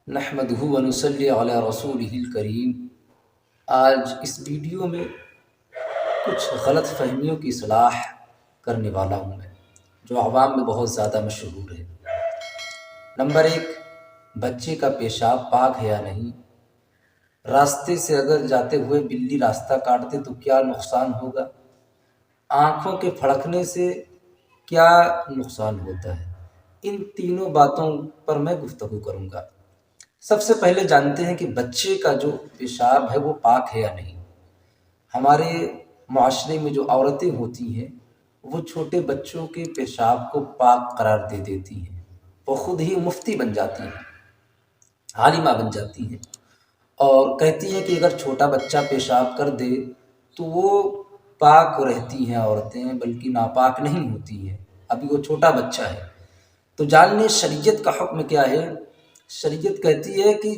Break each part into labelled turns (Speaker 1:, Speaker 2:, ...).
Speaker 1: نحمدہ و نصلی علی رسولہ الکریم۔ آج اس ویڈیو میں کچھ غلط فہمیوں کی اصلاح کرنے والا ہوں میں، جو عوام میں بہت زیادہ مشہور ہے۔ نمبر 1، بچے کا پیشاب پاک ہے یا نہیں؟ راستے سے اگر جاتے ہوئے بلی راستہ کاٹ دے تو کیا نقصان ہوگا؟ آنکھوں کے پھڑکنے سے کیا نقصان ہوتا ہے؟ ان تینوں باتوں پر میں گفتگو کروں گا۔ سب سے پہلے جانتے ہیں کہ بچے کا جو پیشاب ہے وہ پاک ہے یا نہیں۔ ہمارے معاشرے میں جو عورتیں ہوتی ہیں وہ چھوٹے بچوں کے پیشاب کو پاک قرار دے دیتی ہیں، وہ خود ہی مفتی بن جاتی ہیں، عالمہ بن جاتی ہیں، اور کہتی ہیں کہ اگر چھوٹا بچہ پیشاب کر دے تو وہ پاک رہتی ہیں عورتیں، بلکہ ناپاک نہیں ہوتی ہیں، ابھی وہ چھوٹا بچہ ہے۔ تو جان لیں شریعت کا حکم کیا ہے۔ شریعت کہتی ہے کہ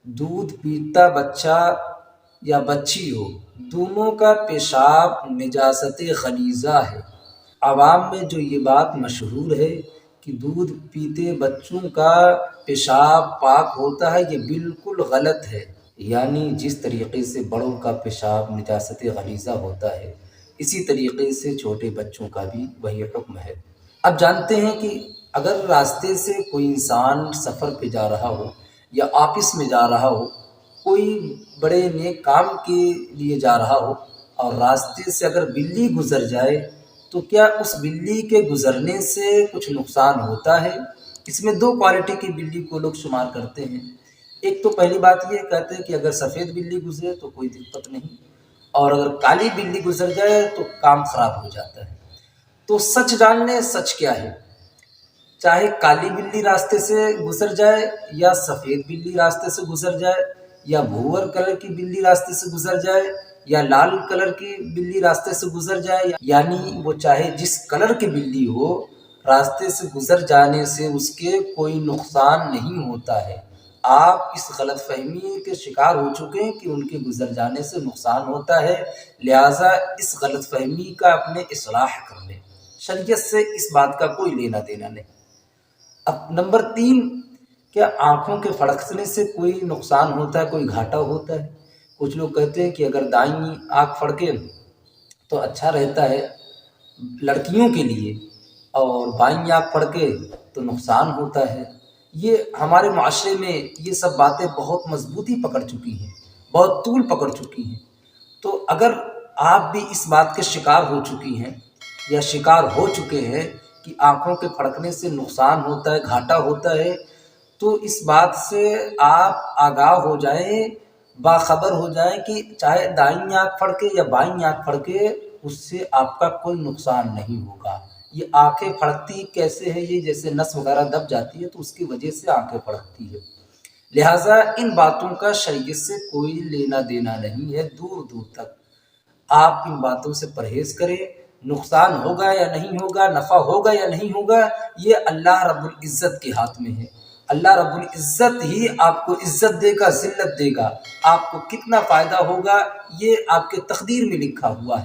Speaker 1: دودھ پیتا بچہ یا بچی ہو، دونوں کا پیشاب نجاست غلیظہ ہے۔ عوام میں جو یہ بات مشہور ہے کہ دودھ پیتے بچوں کا پیشاب پاک ہوتا ہے، یہ بالکل غلط ہے۔ یعنی جس طریقے سے بڑوں کا پیشاب نجاست غلیظہ ہوتا ہے، اسی طریقے سے چھوٹے بچوں کا بھی وہی حکم ہے۔ اب جانتے ہیں کہ اگر راستے سے کوئی انسان سفر پہ جا رہا ہو یا آفس میں جا رہا ہو، کوئی بڑے نیک کام کے لیے جا رہا ہو، اور راستے سے اگر بلی گزر جائے تو کیا اس بلی کے گزرنے سے کچھ نقصان ہوتا ہے؟ اس میں دو کوالٹی کی بلی کو لوگ شمار کرتے ہیں۔ ایک تو پہلی بات یہ کہتے ہیں کہ اگر سفید بلی گزرے تو کوئی دقت نہیں، اور اگر کالی بلی گزر جائے تو کام خراب ہو جاتا ہے۔ تو سچ جان لیں سچ کیا ہے، چاہے کالی بلی راستے سے گزر جائے یا سفید بلی راستے سے گزر جائے یا بھور کلر کی بلی راستے سے گزر جائے یا لال کلر کی بلی راستے سے گزر جائے، یعنی وہ چاہے جس کلر کی بلی ہو، راستے سے گزر جانے سے اس کے کوئی نقصان نہیں ہوتا ہے۔ آپ اس غلط فہمی کے شکار ہو چکے ہیں کہ ان کے گزر جانے سے نقصان ہوتا ہے، لہٰذا اس غلط فہمی کا اپنے اصلاح کر لیں۔ شریعت سے اس بات کا کوئی لینا دینا نہیں۔ اب نمبر 3، کیا آنکھوں کے پھڑکنے سے کوئی نقصان ہوتا ہے، کوئی گھاٹا ہوتا ہے؟ کچھ لوگ کہتے ہیں کہ اگر دائیں آنکھ پھڑکے تو اچھا رہتا ہے لڑکیوں کے لیے، اور بائیں آنکھ پھڑکے تو نقصان ہوتا ہے۔ یہ ہمارے معاشرے میں یہ سب باتیں بہت مضبوطی پکڑ چکی ہیں، بہت طول پکڑ چکی ہیں۔ تو اگر آپ بھی اس بات کے شکار ہو چکی ہیں یا شکار ہو چکے ہیں کہ آنکھوں کے پھڑکنے سے نقصان ہوتا ہے، گھاٹا ہوتا ہے، تو اس بات سے آپ آگاہ ہو جائیں، باخبر ہو جائیں کہ چاہے دائیں آنکھ پھڑکے یا بائیں آنکھ پھڑکے، اس سے آپ کا کوئی نقصان نہیں ہوگا۔ یہ آنکھیں پھڑکتی کیسے ہے؟ یہ جیسے نس وغیرہ دب جاتی ہے تو اس کی وجہ سے آنکھیں پھڑکتی ہے۔ لہٰذا ان باتوں کا شریعت سے کوئی لینا دینا نہیں ہے، دور دور تک۔ آپ ان باتوں سے پرہیز کریں، نقصان ہوگا یا نہیں ہوگا، نفع ہوگا یا نہیں ہوگا، یہ اللہ رب العزت کے ہاتھ میں ہے۔ اللہ رب العزت ہی آپ کو عزت دے گا، ذلت دے گا۔ آپ کو کتنا فائدہ ہوگا یہ آپ کے تقدیر میں لکھا ہوا ہے۔